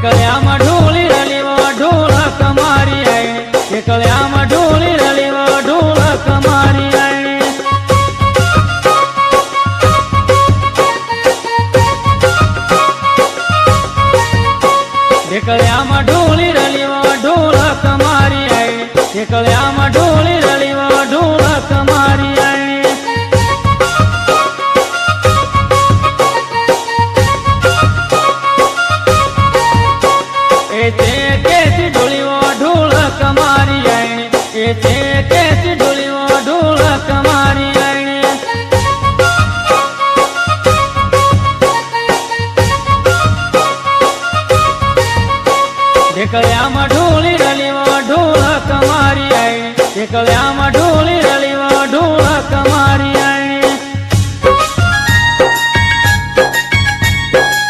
એકલ્યામાં ઢોળી રલીવો ઢોલક મારી આઈ એકલ્યામાં ઢોળી રલીવો ઢોલક મારી આઈ એકલ્યામાં ઢોળી રલીવો ઢોલક મારી આઈ એકલ્યામાં ઢોળી રલીવો ઢોલક મારી આઈ કેસી ઢોલીવો ઢોલક મારી આઈ કેસી ઢોલીવો ઢોલક મારી આઈ એકલ્યામાં ઢોળી રલીવો ઢોલક મારી આઈ એકલ્યામાં ઢોળી